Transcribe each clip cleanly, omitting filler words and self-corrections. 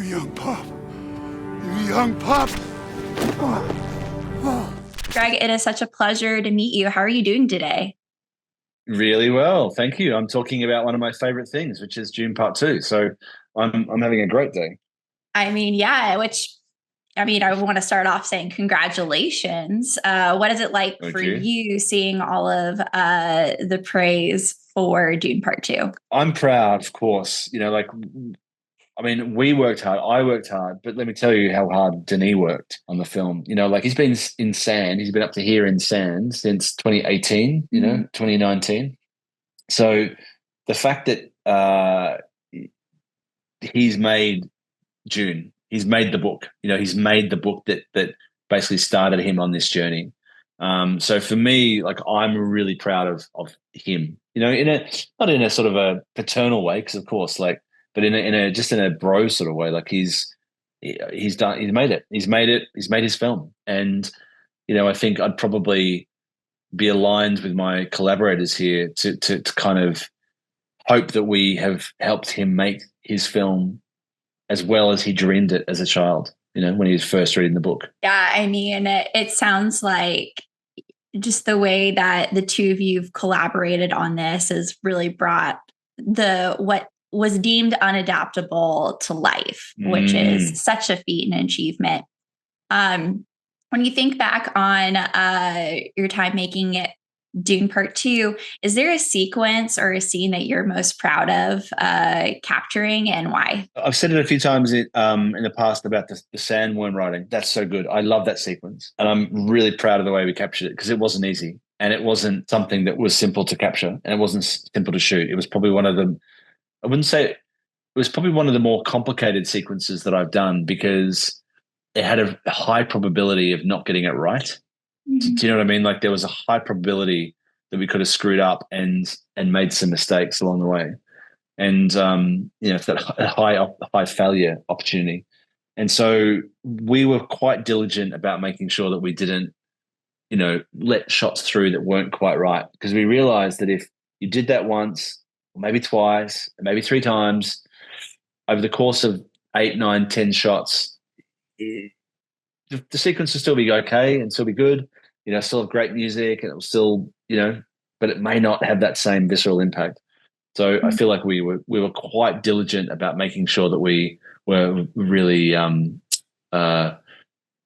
You young pup. You young pup. Greg, it is such a pleasure to meet you. How are you doing today? Really well, thank you. I'm talking about one of my favorite things, which is June Part Two. So I'm having a great day. I want to start off saying congratulations. What is it like Thank for you. you seeing all of the praise for Dune Part 2? I'm proud, of course. We worked hard. I worked hard, but let me tell you how hard Denis worked on the film. He's been in sand. He's been up to here in sand since 2018. 2019. So the fact that he's made June. He's made the book. He's made the book that basically started him on this journey. So for me, like I'm really proud of him. In a not in a sort of a paternal way, because of course, but in a bro sort of way. Like he's made it. He's made it. He's made his film, and I think I'd probably be aligned with my collaborators here to kind of hope that we have helped him make his film as well as he dreamed it as a child, when he was first reading the book. Yeah, it sounds like just the way that the two of you have collaborated on this has really brought what was deemed unadaptable to life, which is such a feat and achievement. When you think back on your time making it Dune Part 2, is there a sequence or a scene that you're most proud of capturing, and why? I've said it a few times in the past about the Sandworm writing. That's so good. I love that sequence. And I'm really proud of the way we captured it because it wasn't easy. And it wasn't something that was simple to capture. And it wasn't simple to shoot. It was probably I wouldn't say, it was probably one of the more complicated sequences that I've done because it had a high probability of not getting it right. Mm-hmm. Do you know what I mean? Like there was a high probability that we could have screwed up and made some mistakes along the way. And it's that high failure opportunity. And so we were quite diligent about making sure that we didn't, let shots through that weren't quite right. Because we realized that if you did that once, or maybe twice, or maybe three times, over the course of 8, 9, 10 shots, the sequence will still be okay and still be good, still have great music and it will still, but it may not have that same visceral impact. So I feel like we were quite diligent about making sure that we were really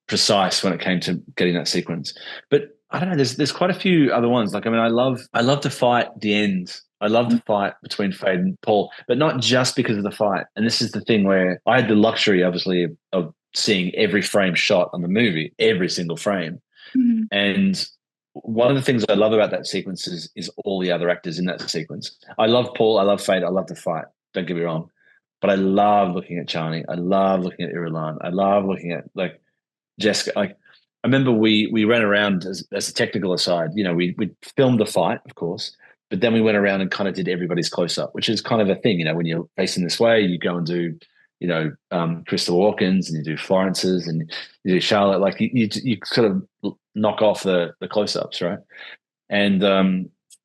precise when it came to getting that sequence. But I don't know. There's quite a few other ones. I love to fight the end. I love the fight between Feyd and Paul, but not just because of the fight. And this is the thing where I had the luxury, obviously, of seeing every frame shot on the movie, every single frame. Mm-hmm. And one of the things I love about that sequence is all the other actors in that sequence. I love Paul, I love Feyd, I love the fight. Don't get me wrong, but I love looking at Chani. I love looking at Irulan. I love looking at Jessica. I remember we ran around as a technical aside. We filmed the fight, of course, but then we went around and kind of did everybody's close up, which is kind of a thing. When you're facing this way, you go and do Christopher Walken's and you do Florence's and you do Charlotte. Like you sort of knock off the close ups, right? And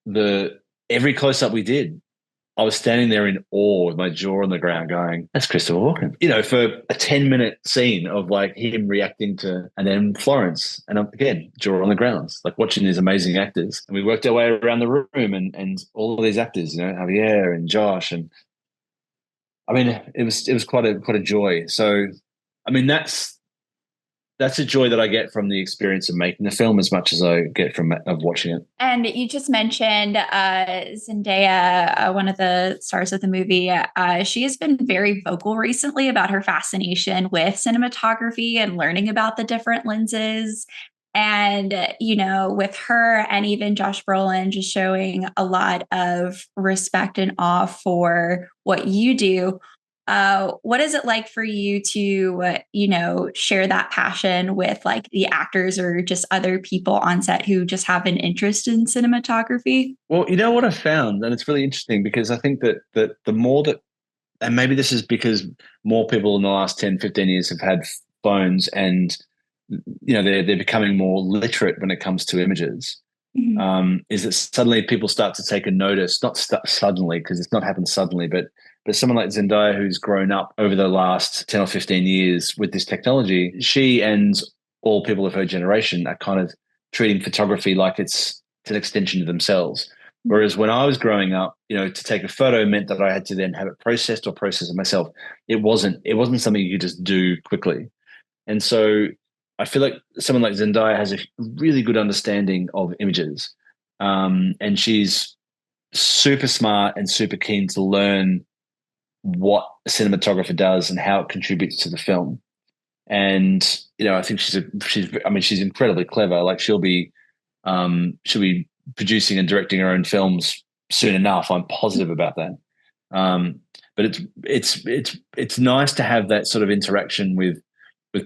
the every close up we did, I was standing there in awe with my jaw on the ground going, that's Christopher Walken. For a 10-minute scene of like him reacting to, and then Florence, and again, jaw on the ground, like watching these amazing actors. And we worked our way around the room and all of these actors, Javier and Josh. And I mean, it was quite a joy. So, I mean, that's a joy that I get from the experience of making the film as much as I get of watching it. And you just mentioned Zendaya, one of the stars of the movie. She has been very vocal recently about her fascination with cinematography and learning about the different lenses. And, with her and even Josh Brolin just showing a lot of respect and awe for what you do. What is it like for you to, share that passion with like the actors or just other people on set who just have an interest in cinematography? Well, you know what I found, and it's really interesting because I think that the more that, and maybe this is because more people in the last 10, 15 years have had phones and, they're becoming more literate when it comes to images. is that suddenly people start to take a notice, not suddenly, because it's not happened suddenly, but someone like Zendaya, who's grown up over the last 10 or 15 years with this technology, she and all people of her generation are kind of treating photography like it's an extension of themselves. Whereas when I was growing up, to take a photo meant that I had to then have it processed or process it myself. It wasn't something you could just do quickly. And so I feel like someone like Zendaya has a really good understanding of images. And she's super smart and super keen to learn what a cinematographer does and how it contributes to the film. And I think she's incredibly clever. Like she'll be producing and directing her own films soon enough. I'm positive about that. But it's nice to have that sort of interaction with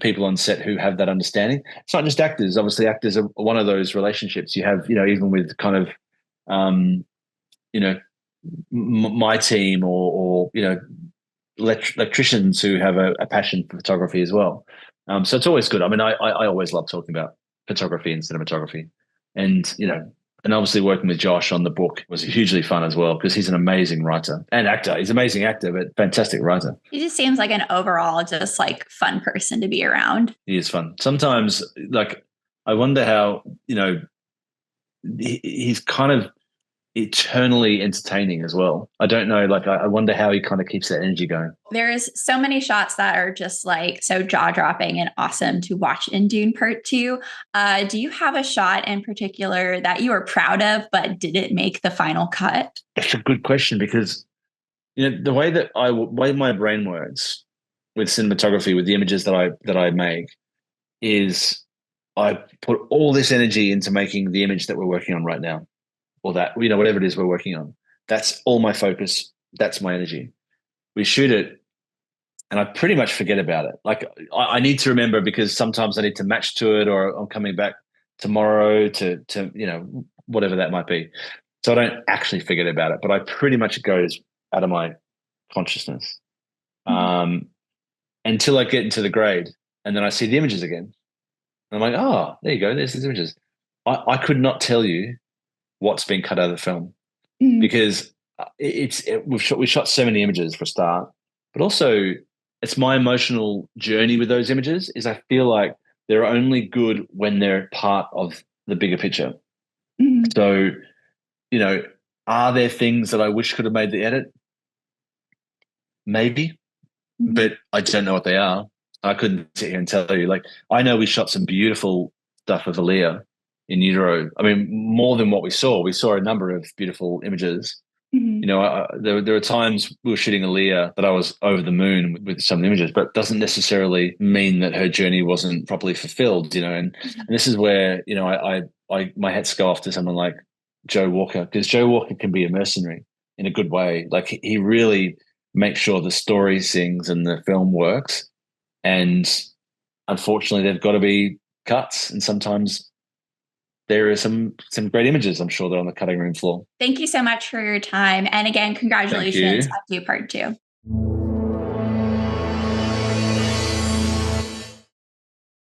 people on set who have that understanding. It's not just actors. Obviously, actors are one of those relationships you have. Even with kind of my team or electricians who have a passion for photography as well. So it's always good. I mean, I always love talking about photography and cinematography, and and obviously working with Josh on the book was hugely fun as well because he's an amazing writer and actor. He's an amazing actor, but fantastic writer. He just seems like an overall just like fun person to be around. He is fun. Sometimes, like, I wonder how he's kind of eternally entertaining as well. I don't know, like I wonder how he kind of keeps that energy going. There's so many shots that are just like so jaw-dropping and awesome to watch in Dune Part 2. Do you have a shot in particular that you are proud of but didn't make the final cut? That's a good question because the way my brain works with cinematography, with the images that I make, is I put all this energy into making the image that we're working on right now. Or that, whatever it is we're working on. That's all my focus. That's my energy. We shoot it and I pretty much forget about it. Like I need to remember because sometimes I need to match to it or I'm coming back tomorrow to whatever that might be. So I don't actually forget about it, but I pretty much, it goes out of my consciousness until I get into the grade and then I see the images again. And I'm like, oh, there you go. There's these images. I could not tell you what's been cut out of the film because we shot so many images for a start, but also it's my emotional journey with those images is I feel like they're only good when they're part of the bigger picture. So, are there things that I wish could have made the edit? Maybe, but I just don't know what they are. I couldn't sit here and tell you. Like, I know we shot some beautiful stuff of Aaliyah in utero. I mean, more than what we saw. We saw a number of beautiful images. There were times we were shooting Aaliyah that I was over the moon with some of the images, but it doesn't necessarily mean that her journey wasn't properly fulfilled. And this is where my hats go off to someone like Joe Walker, because Joe Walker can be a mercenary in a good way. Like he really makes sure the story sings and the film works. And unfortunately, there've got to be cuts, and sometimes there are some great images, I'm sure, that are on the cutting room floor. Thank you so much for your time. And again, congratulations on Dune Part 2.